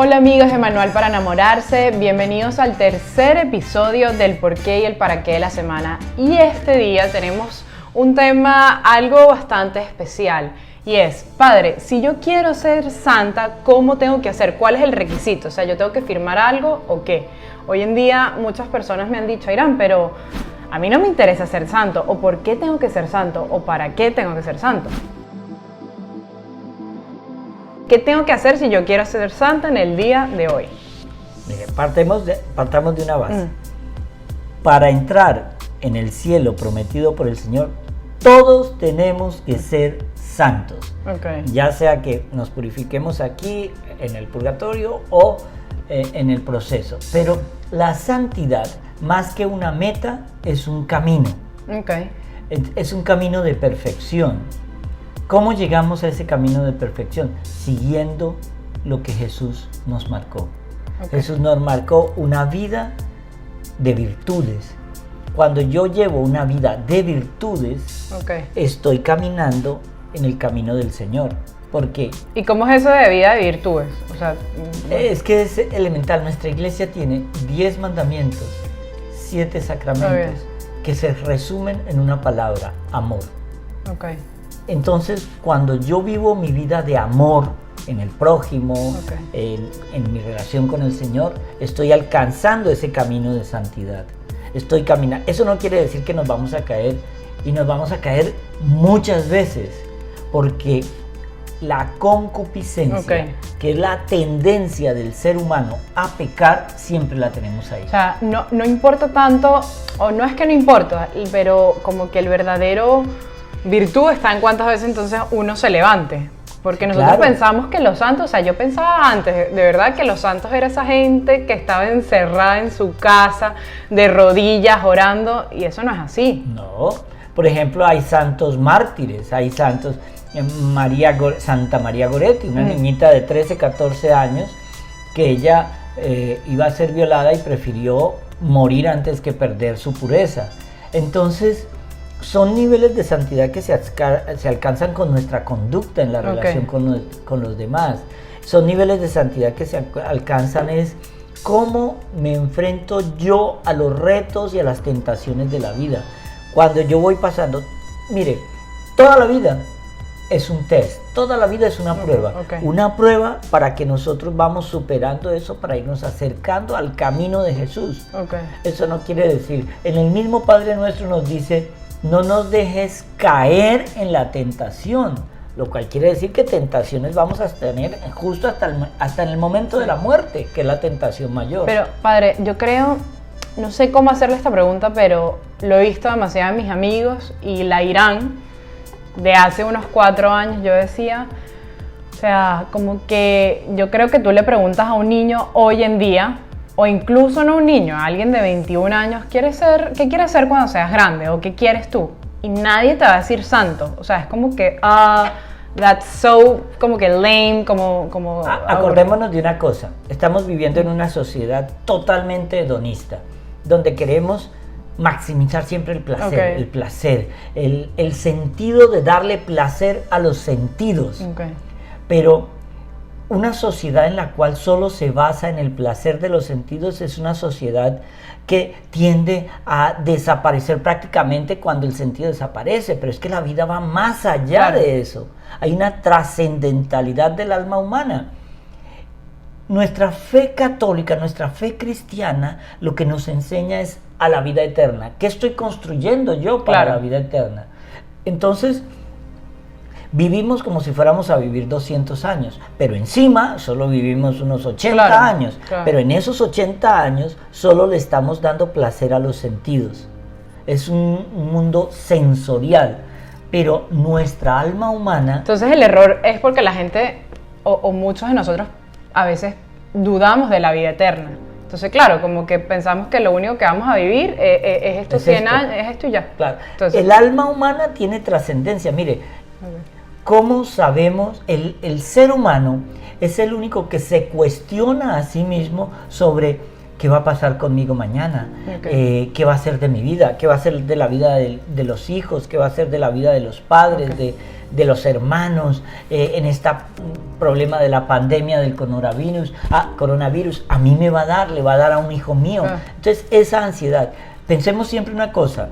Hola amigos de Manual para Enamorarse, bienvenidos al tercer episodio del por qué y el para qué de la semana. Y este día tenemos un tema algo bastante especial y es, padre, si yo quiero ser santa, ¿cómo tengo que hacer? ¿Cuál es el requisito? O sea, ¿yo tengo que firmar algo o qué? Hoy en día muchas personas me han dicho, Irán, pero a mí no me interesa ser santo, o ¿por qué tengo que ser santo? ¿O para qué tengo que ser santo? ¿Qué tengo que hacer si yo quiero ser santa en el día de hoy? Mire, partamos de una base. Para entrar en el cielo prometido por el Señor, todos tenemos que ser santos. Okay. Ya sea que nos purifiquemos aquí, en el purgatorio o en el proceso. Pero la santidad, más que una meta, es un camino. Okay. Es un camino de perfección. ¿Cómo llegamos a ese camino de perfección? Siguiendo lo que Jesús nos marcó. Okay. Jesús nos marcó una vida de virtudes. Cuando yo llevo una vida de virtudes, estoy caminando en el camino del Señor. ¿Por qué? ¿Y cómo es eso de vida de virtudes? O sea, es que es elemental. Nuestra iglesia tiene 10 mandamientos, 7 sacramentos, que se resumen en una palabra: amor. Okay. Entonces, cuando yo vivo mi vida de amor en el prójimo, en mi relación con el Señor, estoy alcanzando ese camino de santidad. Estoy caminando. Eso no quiere decir que nos vamos a caer, y nos vamos a caer muchas veces, porque la concupiscencia, que es la tendencia del ser humano a pecar, siempre la tenemos ahí. O sea, no importa tanto, o no es que no importa, pero como que el verdadero virtud está en cuántas veces entonces uno se levante. Porque nosotros pensamos que los santos, o sea, yo pensaba antes, de verdad, que los santos era esa gente que estaba encerrada en su casa, de rodillas, orando, y eso no es así. No, por ejemplo, hay santos mártires, hay santos, Santa María Goretti, una niñita de 13, 14 años, que ella iba a ser violada y prefirió morir antes que perder su pureza. Entonces, son niveles de santidad que se alcanzan con nuestra conducta en la relación con los demás. Son niveles de santidad que se alcanzan es cómo me enfrento yo a los retos y a las tentaciones de la vida. Cuando yo voy pasando, mire, toda la vida es un test, toda la vida es una prueba. Una prueba para que nosotros vamos superando eso, para irnos acercando al camino de Jesús. Eso no quiere decir, en el mismo Padre Nuestro nos dice: no nos dejes caer en la tentación, lo cual quiere decir que tentaciones vamos a tener justo hasta en el momento de la muerte, que es la tentación mayor. Pero, padre, yo creo, no sé cómo hacerle esta pregunta, pero lo he visto demasiado en mis amigos, y la Irán, de hace unos 4 años, yo decía, o sea, como que yo creo que tú le preguntas a un niño hoy en día, o incluso no un niño, a alguien de 21 años, ¿qué quieres ser cuando seas grande? ¿O qué quieres tú? Y nadie te va a decir santo. O sea, es como que, that's so, como que lame, como acordémonos de una cosa. Estamos viviendo en una sociedad totalmente hedonista, donde queremos maximizar siempre el placer, el sentido de darle placer a los sentidos. Pero una sociedad en la cual solo se basa en el placer de los sentidos es una sociedad que tiende a desaparecer prácticamente cuando el sentido desaparece, pero es que la vida va más allá de eso. Hay una trascendentalidad del alma humana. Nuestra fe católica, nuestra fe cristiana, lo que nos enseña es a la vida eterna. ¿Qué estoy construyendo yo para la vida eterna? Entonces, vivimos como si fuéramos a vivir 200 años, pero encima solo vivimos unos 80 años. Pero en esos 80 años solo le estamos dando placer a los sentidos. Es un mundo sensorial, pero nuestra alma humana... Entonces el error es porque la gente, o muchos de nosotros, a veces dudamos de la vida eterna. Entonces, claro, como que pensamos que lo único que vamos a vivir es estos 100 años, es esto y ya. Claro. Entonces, el alma humana tiene trascendencia. Mire, ¿cómo sabemos? El ser humano es el único que se cuestiona a sí mismo sobre ¿qué va a pasar conmigo mañana? Okay. ¿Qué va a ser de mi vida? ¿Qué va a ser de la vida de los hijos? ¿Qué va a ser de la vida de los padres, Okay. de los hermanos? En este problema de la pandemia del coronavirus, a mí me va a dar, le va a dar a un hijo mío. Entonces, esa ansiedad. Pensemos siempre una cosa,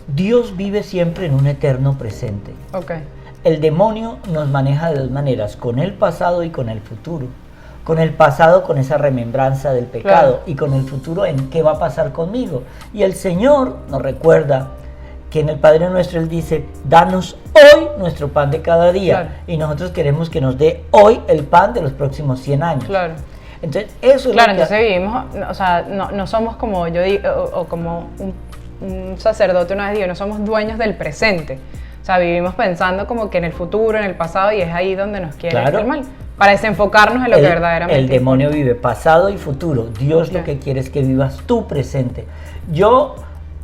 Dios vive siempre en un eterno presente. Okay. El demonio nos maneja de dos maneras, con el pasado y con el futuro. Con el pasado, con esa remembranza del pecado, claro. y con el futuro, en qué va a pasar conmigo. Y el Señor nos recuerda que en el Padre Nuestro Él dice, danos hoy nuestro pan de cada día. Claro. Y nosotros queremos que nos dé hoy el pan de los próximos 100 años. Claro. Entonces, eso es claro, lo que... entonces vivimos, o sea, no somos como yo digo, o como un sacerdote una vez dijo, no somos dueños del presente. O sea, vivimos pensando como que en el futuro, en el pasado, y es ahí donde nos quiere ir mal. Para desenfocarnos en lo que verdaderamente el demonio vive pasado y futuro. Dios lo que quiere es que vivas tu presente. Yo,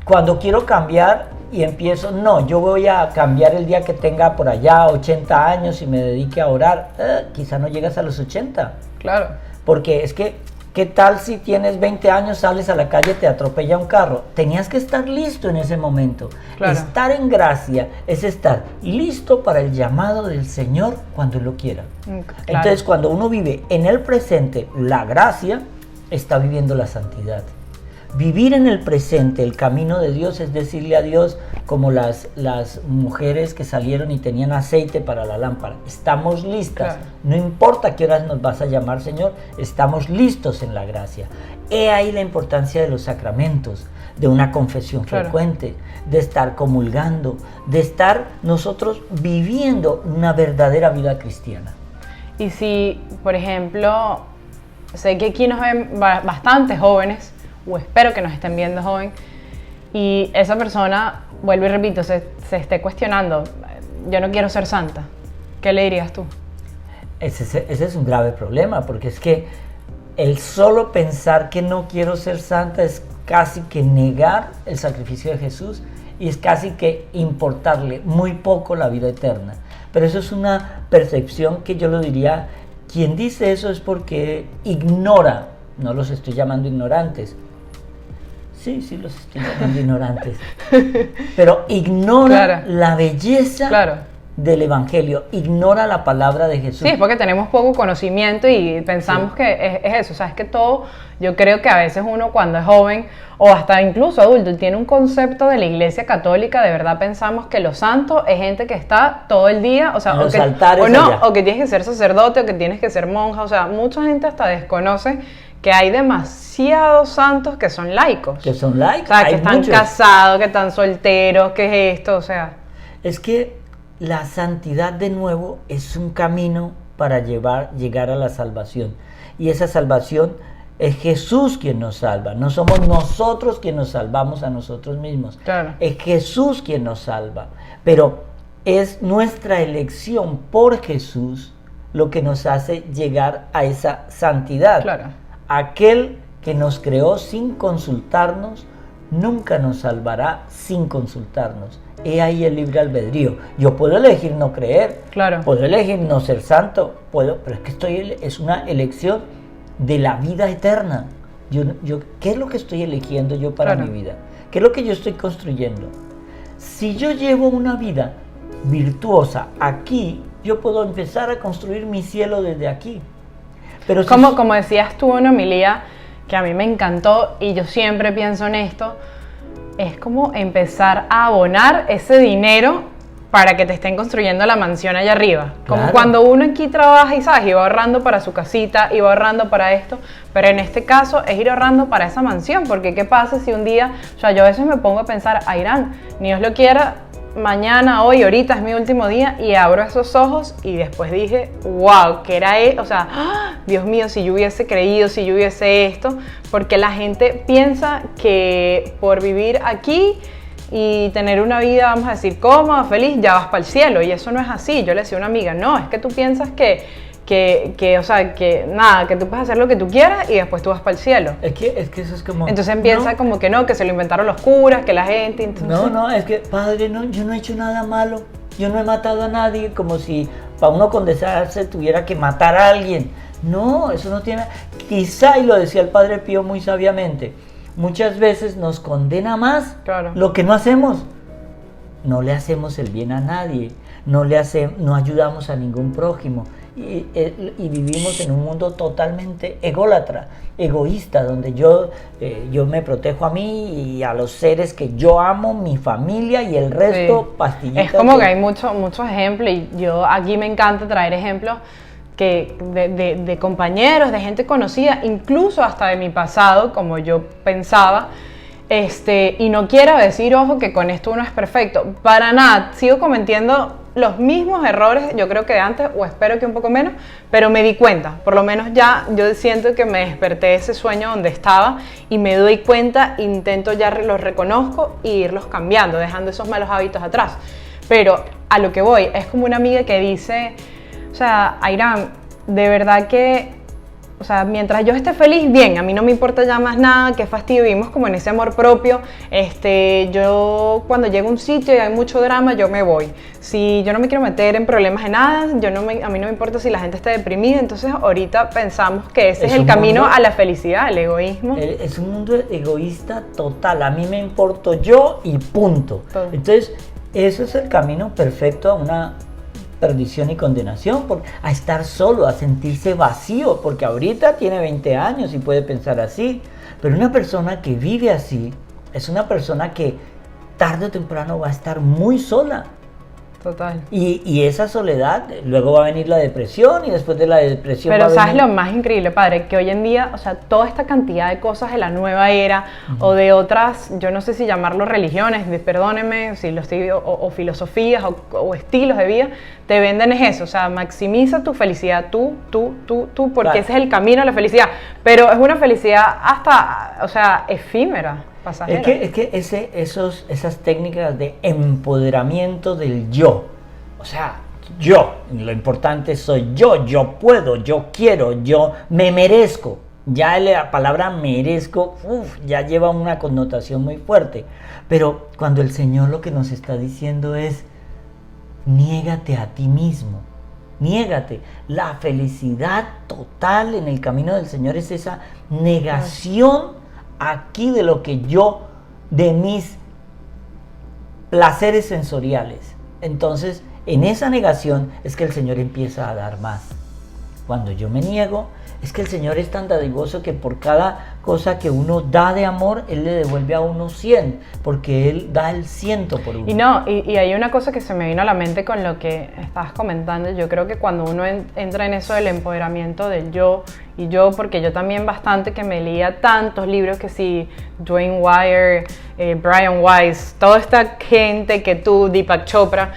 cuando quiero cambiar y empiezo, yo voy a cambiar el día que tenga por allá 80 años y me dedique a orar, quizá no llegas a los 80. Claro. Porque es que, ¿qué tal si tienes 20 años, sales a la calle, te atropella un carro? Tenías que estar listo en ese momento. Claro. Estar en gracia es estar listo para el llamado del Señor cuando Él lo quiera. Claro. Entonces, cuando uno vive en el presente la gracia, está viviendo la santidad. Vivir en el presente el camino de Dios es decirle a Dios, como las mujeres que salieron y tenían aceite para la lámpara, estamos listas, claro. No importa qué horas nos vas a llamar, Señor, estamos listos en la gracia. He ahí la importancia de los sacramentos, de una confesión frecuente, de estar comulgando, de estar nosotros viviendo una verdadera vida cristiana. Y si, por ejemplo, sé que aquí nos ven bastantes jóvenes, o espero que nos estén viendo joven, y esa persona, vuelvo y repito, se esté cuestionando, yo no quiero ser santa, ¿qué le dirías tú? Ese es un grave problema, porque es que el solo pensar que no quiero ser santa es casi que negar el sacrificio de Jesús, y es casi que importarle muy poco la vida eterna. Pero eso es una percepción que yo lo diría, quien dice eso es porque ignora, no los estoy llamando ignorantes, sí los estoy llamando ignorantes, pero ignora la belleza del Evangelio, ignora la palabra de Jesús. Sí, es porque tenemos poco conocimiento y pensamos que es eso, o sea, es que todo, yo creo que a veces uno cuando es joven o hasta incluso adulto tiene un concepto de la Iglesia Católica, de verdad pensamos que los santos es gente que está todo el día, o sea, o que tienes que ser sacerdote o que tienes que ser monja, o sea, mucha gente hasta desconoce que hay demasiados santos que son laicos. Que son laicos. O sea, que están casados, que están solteros, que es esto, o sea. Es que la santidad, de nuevo, es un camino para llegar a la salvación. Y esa salvación es Jesús quien nos salva. No somos nosotros quien nos salvamos a nosotros mismos. Claro. Es Jesús quien nos salva. Pero es nuestra elección por Jesús lo que nos hace llegar a esa santidad. Claro. Aquel que nos creó sin consultarnos, nunca nos salvará sin consultarnos. He ahí el libre albedrío. Yo puedo elegir no creer, puedo elegir no ser santo, pero es que es una elección de la vida eterna. ¿Qué es lo que estoy eligiendo yo para mi vida? ¿Qué es lo que yo estoy construyendo? Si yo llevo una vida virtuosa aquí, yo puedo empezar a construir mi cielo desde aquí. Pero como decías tú en una homilía, que a mí me encantó y yo siempre pienso en esto, es como empezar a abonar ese dinero para que te estén construyendo la mansión allá arriba. Como cuando uno aquí trabaja y sabes, y va ahorrando para su casita, y va ahorrando para esto, pero en este caso es ir ahorrando para esa mansión, porque ¿qué pasa si un día, o sea, yo a veces me pongo a pensar, Irán, ni Dios lo quiera, mañana, hoy, ahorita es mi último día, y abro esos ojos y después dije, wow, ¿qué era eso? O sea, Dios mío, si yo hubiese creído, si yo hubiese esto, porque la gente piensa que por vivir aquí y tener una vida, vamos a decir, cómoda, feliz, ya vas para el cielo, y eso no es así. Yo le decía a una amiga, no, es que tú piensas que tú puedes hacer lo que tú quieras y después tú vas para el cielo. Es que eso es como... Entonces piensa como que no, que se lo inventaron los curas, que la gente... Entonces... No, es que, padre, no, yo no he hecho nada malo, yo no he matado a nadie, como si para uno condenarse tuviera que matar a alguien. No, eso no tiene... Quizá, y lo decía el Padre Pío muy sabiamente, muchas veces nos condena más lo que no hacemos. No le hacemos el bien a nadie, no ayudamos a ningún prójimo y vivimos en un mundo totalmente ególatra, egoísta, donde yo me protejo a mí y a los seres que yo amo, mi familia y el resto pastillitas. Es como que hay muchos ejemplos y yo aquí me encanta traer ejemplos de compañeros, de gente conocida, incluso hasta de mi pasado, como yo pensaba. Y no quiero decir, ojo, que con esto uno es perfecto, para nada, sigo cometiendo los mismos errores, yo creo que de antes, o espero que un poco menos, pero me di cuenta, por lo menos ya yo siento que me desperté de ese sueño donde estaba y me doy cuenta, intento ya los reconozco e irlos cambiando, dejando esos malos hábitos atrás. Pero a lo que voy, es como una amiga que dice, o sea, Airán, de verdad que, o sea, mientras yo esté feliz, bien, a mí no me importa ya más nada, qué fastidio, vivimos como en ese amor propio. Yo cuando llego a un sitio y hay mucho drama, yo me voy. Si yo no me quiero meter en problemas de nada, a mí no me importa si la gente está deprimida. Entonces ahorita pensamos que ese es el camino a la felicidad, el egoísmo. Es un mundo egoísta total, a mí me importo yo y punto. Todo. Entonces, eso es el camino perfecto a una perdición y condenación, a estar solo, a sentirse vacío, porque ahorita tiene 20 años y puede pensar así, pero una persona que vive así es una persona que tarde o temprano va a estar muy sola. Total. Y esa soledad, luego va a venir la depresión y después de la depresión pero va a venir... ¿sabes lo más increíble, padre? Que hoy en día, o sea, toda esta cantidad de cosas de la nueva era o de otras, yo no sé si llamarlo religiones, perdónenme, si lo estoy, o filosofías o estilos de vida, te venden es eso, o sea, maximiza tu felicidad, tú, porque claro, ese es el camino a la felicidad, pero es una felicidad hasta, o sea, efímera. Pasajera. Es que esas técnicas de empoderamiento del yo, o sea, yo, lo importante soy yo puedo, yo quiero, yo me merezco. Ya la palabra merezco, ya lleva una connotación muy fuerte. Pero cuando el Señor lo que nos está diciendo es, niégate a ti mismo. Niégate. La felicidad total en el camino del Señor es esa negación aquí de lo que yo, de mis placeres sensoriales. Entonces, en esa negación es que el Señor empieza a dar más. Cuando yo me niego, es que el Señor es tan dadivoso que por cada cosa que uno da de amor, Él le devuelve a uno 100, porque Él da el 100 por uno. Y hay una cosa que se me vino a la mente con lo que estabas comentando. Yo creo que cuando uno entra en eso del empoderamiento del yo, y yo, porque yo también bastante que me leía tantos libros que sí, Dwayne Wire, Brian Weiss, toda esta gente que tú, Deepak Chopra,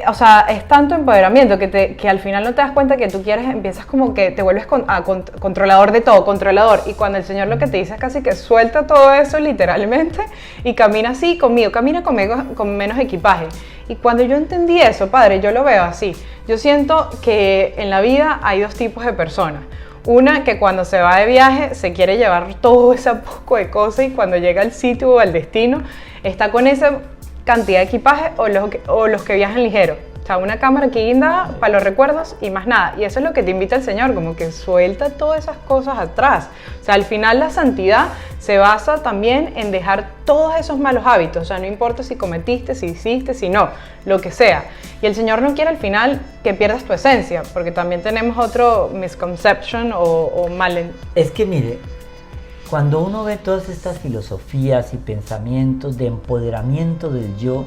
o sea, es tanto empoderamiento que al final no te das cuenta que tú quieres, empiezas como que te vuelves controlador de todo, controlador, y cuando el Señor lo que te dice es casi que suelta todo eso literalmente y camina así conmigo, camina conmigo con menos equipaje. Y cuando yo entendí eso, padre, yo lo veo así. Yo siento que en la vida hay dos tipos de personas. Una que cuando se va de viaje se quiere llevar todo ese poco de cosas y cuando llega al sitio o al destino está con esa cantidad de equipaje o los que viajan ligero. O sea, una cámara que guinda para los recuerdos y más nada. Y eso es lo que te invita el Señor, como que suelta todas esas cosas atrás. O sea, al final la santidad se basa también en dejar todos esos malos hábitos. O sea, no importa si cometiste, si hiciste, si no, lo que sea. Y el Señor no quiere al final que pierdas tu esencia, porque también tenemos otro misconception o mal... Es que mire, cuando uno ve todas estas filosofías y pensamientos de empoderamiento del yo,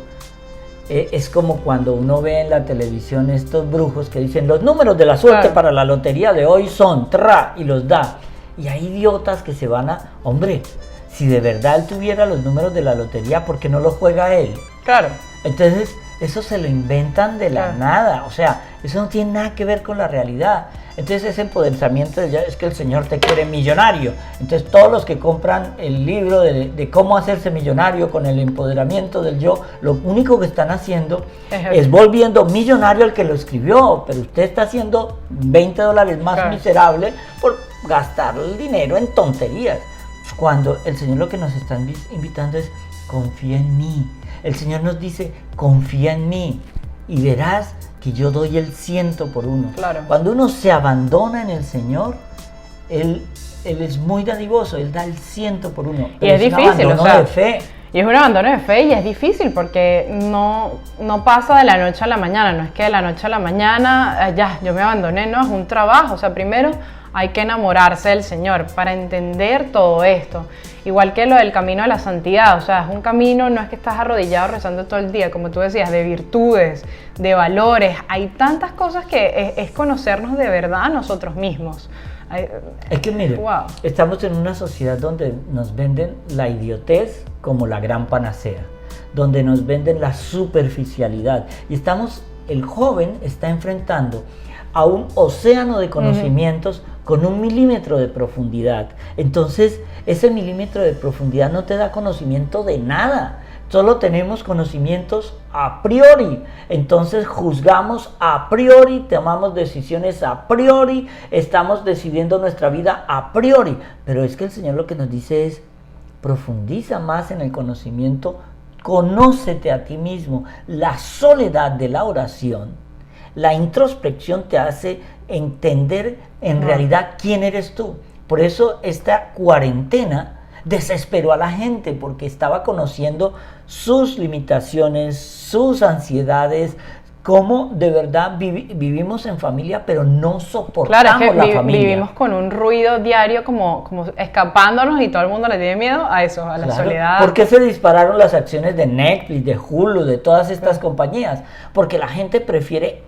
es como cuando uno ve en la televisión estos brujos que dicen los números de la suerte claro, para la lotería de hoy son y los da. Y hay idiotas que se van a... Hombre, si de verdad él tuviera los números de la lotería, ¿por qué no los juega él? Claro. Entonces, eso se lo inventan de la nada. O sea, eso no tiene nada que ver con la realidad. Entonces ese empoderamiento es que el Señor te quiere millonario. Entonces todos los que compran el libro de cómo hacerse millonario con el empoderamiento del yo, lo único que están haciendo es volviendo millonario al que lo escribió, pero usted está haciendo $20 más miserable por gastar el dinero en tonterías. Cuando el Señor lo que nos está invitando es confía en mí. El Señor nos dice confía en mí y verás que yo doy el 100 por 1. Claro. Cuando uno se abandona en el Señor, Él es muy dadivoso, Él da el 100 por 1. Y es difícil, o sea, de fe. Y es un abandono de fe y es difícil porque no pasa de la noche a la mañana, no es que de la noche a la mañana ya, yo me abandoné, no, es un trabajo, o sea, primero hay que enamorarse del Señor para entender todo esto. Igual que lo del camino a la santidad, o sea, es un camino, no es que estás arrodillado rezando todo el día, como tú decías, de virtudes, de valores, hay tantas cosas que es conocernos de verdad a nosotros mismos. Es que mire, wow. Estamos en una sociedad donde nos venden la idiotez como la gran panacea, donde nos venden la superficialidad y el joven está enfrentando a un océano de conocimientos con 1 milímetro de profundidad. Entonces, ese milímetro de profundidad no te da conocimiento de nada. Solo tenemos conocimientos a priori. Entonces juzgamos a priori, tomamos decisiones a priori, estamos decidiendo nuestra vida a priori. Pero es que el Señor lo que nos dice es, profundiza más en el conocimiento, conócete a ti mismo. La soledad de la oración, la introspección te hace entender en realidad quién eres tú. Por eso esta cuarentena desesperó a la gente porque estaba conociendo sus limitaciones, sus ansiedades, cómo de verdad vivimos en familia, pero no soportamos claro, es que la familia. Vivimos con un ruido diario como escapándonos y todo el mundo le tiene miedo a eso, a la soledad. ¿Por qué se dispararon las acciones de Netflix, de Hulu, de todas estas compañías? Porque la gente prefiere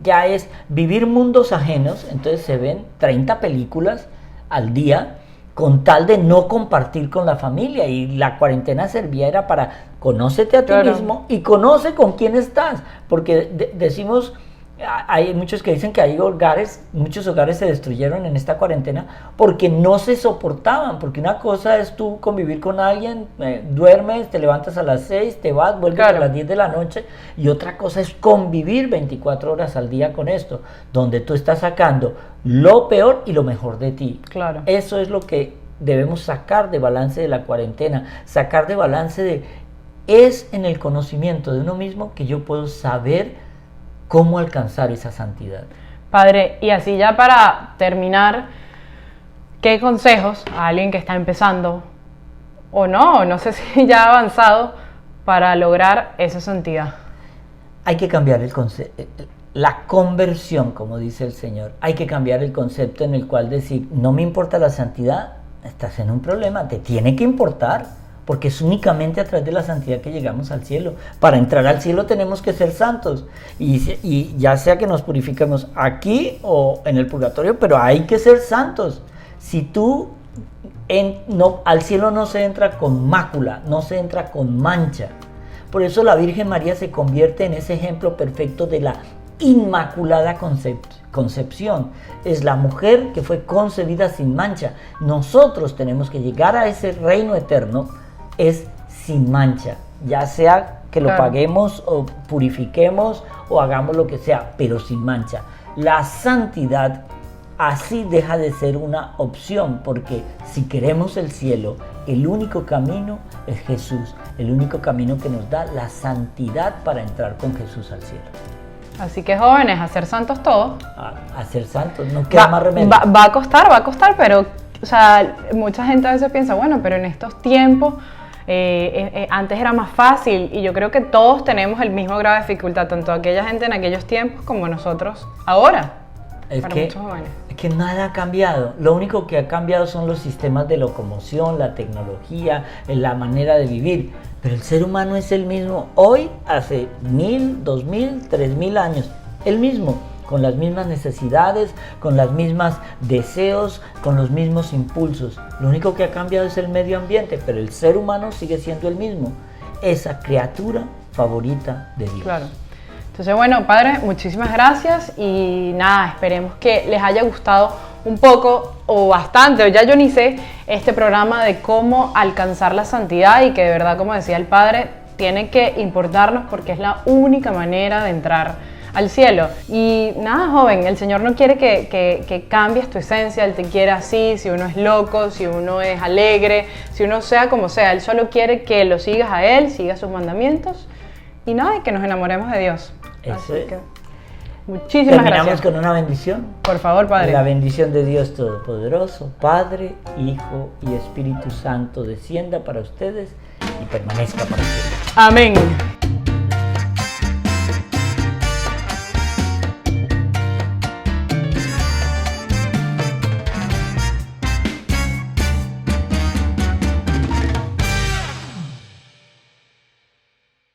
ya es vivir mundos ajenos, entonces se ven 30 películas al día con tal de no compartir con la familia, y la cuarentena servía era para conócete a ti mismo y conoce con quién estás, porque decimos, hay muchos que dicen que hay muchos hogares se destruyeron en esta cuarentena porque no se soportaban, porque una cosa es tú convivir con alguien, duermes, te levantas a las 6, te vas, vuelves a las 10 de la noche, y otra cosa es convivir 24 horas al día con esto, donde tú estás sacando lo peor y lo mejor de ti. Claro. Eso es lo que debemos sacar de balance de la cuarentena, sacar de balance es en el conocimiento de uno mismo que yo puedo saber cómo alcanzar esa santidad. Padre, y así ya para terminar, ¿qué consejos a alguien que está empezando o no sé si ya ha avanzado para lograr esa santidad? Hay que cambiar la conversión, como dice el Señor. Hay que cambiar el concepto en el cual decir, no me importa la santidad, estás en un problema, te tiene que importar, porque es únicamente a través de la santidad que llegamos al cielo. Para entrar al cielo tenemos que ser santos, y ya sea que nos purifiquemos aquí o en el purgatorio, pero hay que ser santos. Si tú al cielo no se entra con mácula, no se entra con mancha. Por eso la Virgen María se convierte en ese ejemplo perfecto de la inmaculada concepción. Es la mujer que fue concebida sin mancha. Nosotros tenemos que llegar a ese reino eterno, es sin mancha, ya sea que lo paguemos o purifiquemos o hagamos lo que sea, pero sin mancha. La santidad así deja de ser una opción, porque si queremos el cielo, el único camino es Jesús, el único camino que nos da la santidad para entrar con Jesús al cielo. Así que jóvenes, a ser santos todos. A ser santos, no queda más remedio. Va a costar, pero o sea, mucha gente a veces piensa, bueno, pero en estos tiempos antes era más fácil, y yo creo que todos tenemos el mismo grado de dificultad, tanto aquella gente en aquellos tiempos como nosotros ahora. Es que nada ha cambiado. Lo único que ha cambiado son los sistemas de locomoción, la tecnología, la manera de vivir. Pero el ser humano es el mismo hoy, hace 1000, 2000, 3000 años. El mismo, con las mismas necesidades, con las mismas deseos, con los mismos impulsos. Lo único que ha cambiado es el medio ambiente, pero el ser humano sigue siendo el mismo. Esa criatura favorita de Dios. Claro. Entonces, bueno, Padre, muchísimas gracias, y nada, esperemos que les haya gustado un poco o bastante, o ya yo ni sé, este programa de cómo alcanzar la santidad, y que de verdad, como decía el Padre, tiene que importarnos porque es la única manera de entrar al cielo. Y nada, joven, el Señor no quiere que cambies tu esencia, Él te quiere así, si uno es loco, si uno es alegre, si uno sea como sea, Él solo quiere que lo sigas a Él, sigas sus mandamientos, y nada, y que nos enamoremos de Dios. Muchísimas Terminamos gracias. con una bendición. Por favor, Padre. La bendición de Dios Todopoderoso, Padre, Hijo y Espíritu Santo, descienda para ustedes y permanezca para siempre. Amén.